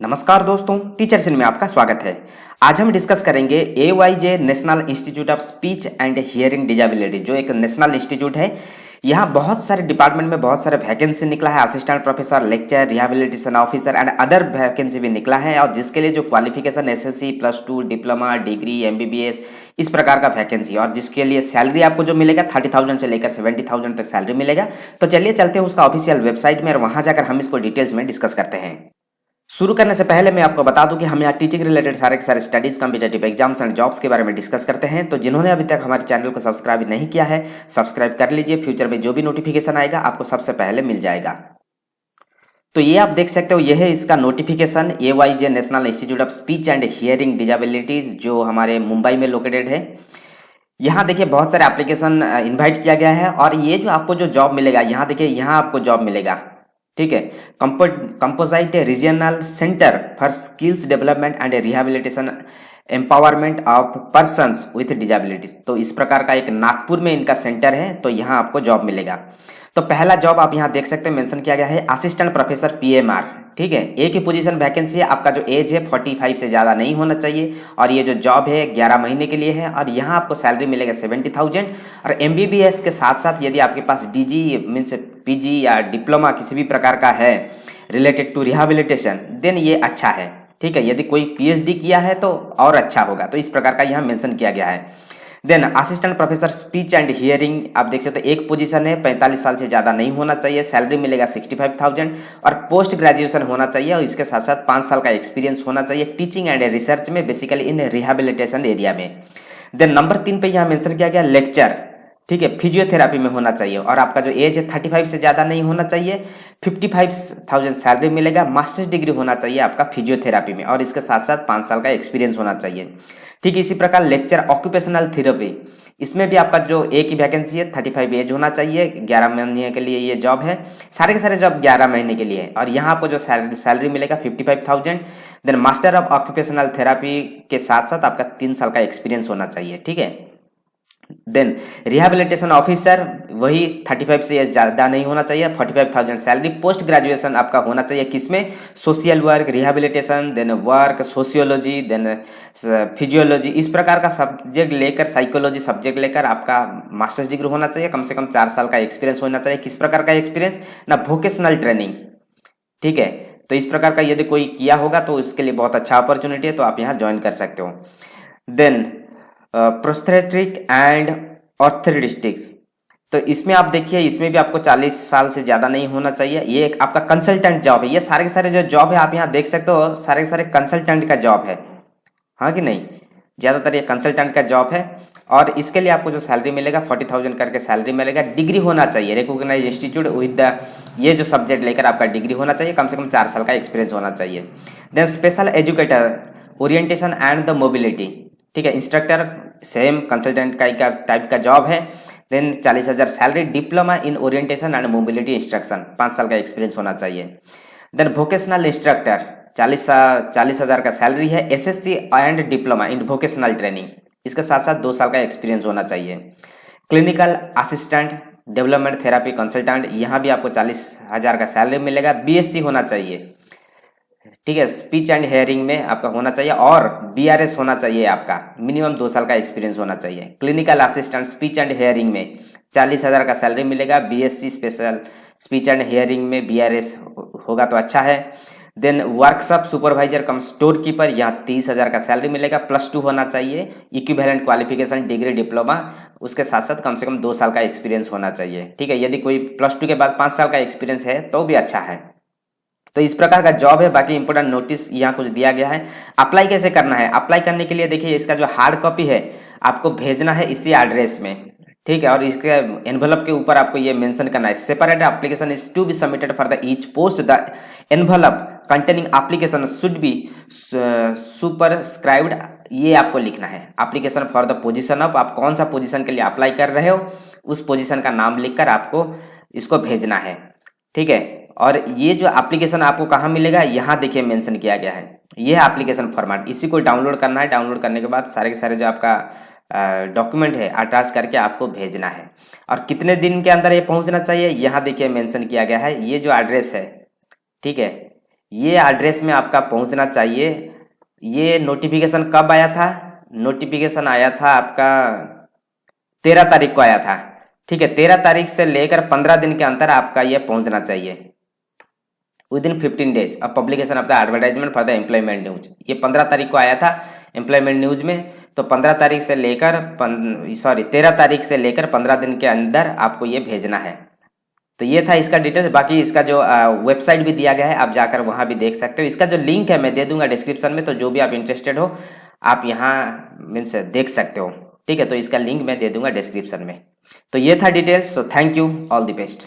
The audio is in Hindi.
नमस्कार दोस्तों, टीचर्स इन में आपका स्वागत है। आज हम डिस्कस करेंगे AYJ national institute of speech and hearing disability, जो एक नेशनल इंस्टीट्यूट है। यहाँ बहुत सारे डिपार्टमेंट में बहुत सारे वैकेंसी निकला है। Assistant professor, lecture, rehabilitation officer and other vacancy भी निकला है, और जिसके लिए जो qualification SSC +2 diploma, degree, MBBS इस प्रकार का वैकेंसी, और जिसके लिए सैलरी आपको जो मिलेगा 30,000 से लेकर 70,000 तक सैलरी मिलेगा। तो चलिए चलते हैं उसका ऑफिशियल वेबसाइट में, और वहां जाकर हम इसको डिटेल्स में डिस्कस करते हैं। शुरू करने से पहले मैं आपको बता दूं कि हम यहाँ टीचिंग रिलेटेड सारे के सारे studies, competitive exams and jobs के बारे में डिस्कस करते हैं। तो जिन्होंने अभी तक हमारे चैनल को सब्सक्राइब नहीं किया है, सब्सक्राइब कर लीजिए। फ्यूचर में जो भी नोटिफिकेशन आएगा आपको सबसे पहले मिल जाएगा। तो ये आप देख सकते हो, यह है इसका notification, AYJ national institute of speech and hearing disabilities, जो हमारे मुंबई में लोकेटेड है। यहाँ देखिए बहुत सारे एप्लीकेशन इन्वाइट किया गया है, और ये जो आपको जो जॉब मिलेगा, यहाँ देखिए यहाँ आपको जॉब मिलेगा, ठीक है। Composite regional centre for skills development and rehabilitation empowerment of persons with disabilities. तो इस प्रकार का एक नागपुर में इनका सेंटर है, तो यहाँ आपको जॉब मिलेगा। तो पहला जॉब आप यहाँ देख सकते हैं, मेंशन किया गया है असिस्टेंट प्रोफेसर PMR, ठीक है। एक ही पोजीशन वैकेंसी है। आपका जो एज है 45 से ज़्यादा नहीं होना चाहिए, और ये जो जॉब है 11 महीने के लिए है, और यहाँ आपको सैलरी मिलेगा 70,000। और MBBS के साथ साथ यदि आपके पास DG मीन्स PG या डिप्लोमा किसी भी प्रकार का है रिलेटेड टू रिहेबिलिटेशन, देन ये अच्छा है, ठीक है। यदि कोई PhD किया है तो और अच्छा होगा। तो इस प्रकार का यहाँ मेंशन किया गया है। Then assistant professor speech and hearing, आप देख सकते हैं एक पोजीशन है, 45 साल से ज़्यादा नहीं होना चाहिए, सैलरी मिलेगा 65,000, और पोस्ट ग्रेजुएशन होना चाहिए, और इसके साथ साथ 5 साल का एक्सपीरियंस होना चाहिए टीचिंग एंड रिसर्च में, बेसिकली इन रिहेबिलिटेशन एरिया में। देन नंबर 3 पे यहाँ मेंशन किया गया लेक्चर, ठीक है, फिजियोथेरापी में होना चाहिए, और आपका जो एज है 35 से ज़्यादा नहीं होना चाहिए, 55,000 सैलरी मिलेगा, मास्टर्स डिग्री होना चाहिए आपका फिजियोथेरापी में, और इसके साथ साथ 5 साल का एक्सपीरियंस होना चाहिए, ठीक है। इसी प्रकार लेक्चर ऑक्यूपेशनल थेरेपी, इसमें भी आपका जो एक ही वैकेंसी है, 35 एज होना चाहिए, 11 महीने के लिए ये जॉब है। सारे के सारे जॉब 11 महीने के लिए है, और यहाँ आपको जो सैलरी मिलेगा 55,000। Then master of occupational therapy के साथ साथ आपका 3 साल का एक्सपीरियंस होना चाहिए, ठीक है। देन रिहेबिलिटेशन ऑफिसर, वही 35 से ज़्यादा नहीं होना चाहिए, 45,000 सैलरी। पोस्ट ग्रेजुएशन आपका होना चाहिए किसमें, social work, rehabilitation, then work, sociology, then physiology, इस प्रकार का सब्जेक्ट लेकर, साइकोलॉजी सब्जेक्ट लेकर आपका मास्टर्स डिग्री होना चाहिए, कम से कम 4 साल का एक्सपीरियंस होना चाहिए। किस प्रकार का एक्सपीरियंस ना, वोकेशनल ट्रेनिंग, ठीक है। तो इस प्रकार का यदि कोई किया होगा तो इसके लिए बहुत अच्छा अपॉर्चुनिटी है, तो आप यहाँ ज्वाइन कर सकते हो। देन प्रोस्थेटिक एंड ऑर्थोडिस्टिक्स, तो इसमें आप देखिए, इसमें भी आपको 40 साल से ज़्यादा नहीं होना चाहिए। ये एक आपका कंसल्टेंट जॉब है। ये सारे के सारे जो जॉब है आप यहाँ देख सकते हो, सारे के सारे कंसल्टेंट का जॉब है, हाँ कि नहीं। ज़्यादातर ये कंसल्टेंट का जॉब है, और इसके लिए आपको जो सैलरी मिलेगा 40,000 करके सैलरी मिलेगा। डिग्री होना चाहिए, रिकॉग्नाइज इंस्टीट्यूट विद द, ये जो सब्जेक्ट लेकर आपका डिग्री होना चाहिए, कम से कम 4 साल का एक्सपीरियंस होना चाहिए। Then special educator, orientation and the mobility, ठीक है। इंस्ट्रक्टर सेम कंसल्टेंट का टाइप का जॉब है। Then 40,000 salary. Diploma in orientation and mobility instruction, 5 साल का एक्सपीरियंस होना चाहिए। देन वोकेशनल इंस्ट्रक्टर, 40,000 का सैलरी है। SSC and diploma in vocational training, इसके साथ साथ 2 साल का एक्सपीरियंस होना चाहिए। Clinical assistant development therapy consultant, यहाँ भी आपको 40,000 का सैलरी मिलेगा। BSc होना चाहिए, ठीक है। स्पीच एंड हेयरिंग में आपका होना चाहिए, और BRS होना चाहिए आपका, मिनिमम 2 साल का एक्सपीरियंस होना चाहिए। Clinical assistant speech and hearing में 40,000 का सैलरी मिलेगा। BSc special speech and hearing में BRS होगा तो अच्छा है। देन वर्कशॉप सुपरवाइजर कम स्टोर कीपर, यहाँ 30,000 का सैलरी मिलेगा। +2 होना चाहिए, इक्विवेलेंट क्वालिफिकेशन डिग्री डिप्लोमा, उसके साथ साथ कम से कम 2 साल का एक्सपीरियंस होना चाहिए, ठीक है। यदि कोई +2 के बाद 5 साल का एक्सपीरियंस है तो भी अच्छा है। तो इस प्रकार का जॉब है। बाकी इंपोर्टेंट नोटिस यहाँ कुछ दिया गया है। अप्लाई कैसे करना है, अप्लाई करने के लिए देखिए, इसका जो हार्ड कॉपी है आपको भेजना है इसी एड्रेस में, ठीक है। और इसके एनवलप के ऊपर आपको ये मेंशन करना है, separate application is to be submitted for the each post, the envelope containing application should be superscribed, ये आपको लिखना है। Application for the position of, आप कौन सा पोजीशन के लिए अप्लाई कर रहे हो, उस पोजीशन का नाम लिखकर आपको इसको भेजना है, ठीक है। और ये जो एप्लीकेशन आपको कहाँ मिलेगा, यहाँ देखिए मेंशन किया गया है, ये है एप्लीकेशन फॉर्मेट। इसी को डाउनलोड करना है। डाउनलोड करने के बाद सारे के सारे जो आपका डॉक्यूमेंट है अटैच करके आपको भेजना है। और कितने दिन के अंदर ये पहुंचना चाहिए, यहाँ देखिए मेंशन किया गया है। ये जो एड्रेस है, ठीक है, ये एड्रेस में आपका पहुंचना चाहिए। ये नोटिफिकेशन कब आया था? नोटिफिकेशन आया था आपका 13 तारीख को आया था। ठीक है, 13 तारीख से लेकर 15 दिन के अंदर आपका ये पहुंचना चाहिए, with in 15 days of publication of the advertisement for the employment news. ये 15 तारीख को आया था एम्प्लॉयमेंट न्यूज में। तो 15 तारीख से लेकर 13 तारीख से लेकर 15 दिन के अंदर आपको ये भेजना है। तो ये था इसका डिटेल्स। बाकी इसका जो वेबसाइट भी दिया गया है, आप जाकर वहां भी देख सकते हो। इसका जो लिंक है मैं दे दूंगा डिस्क्रिप्शन में, तो जो भी आप इंटरेस्टेड हो आप यहाँ मीन्स देख सकते हो। ठीक है, तो इसका लिंक मैं दे दूंगा डिस्क्रिप्शन में। तो ये था डिटेल्स। तो thank you, all the best.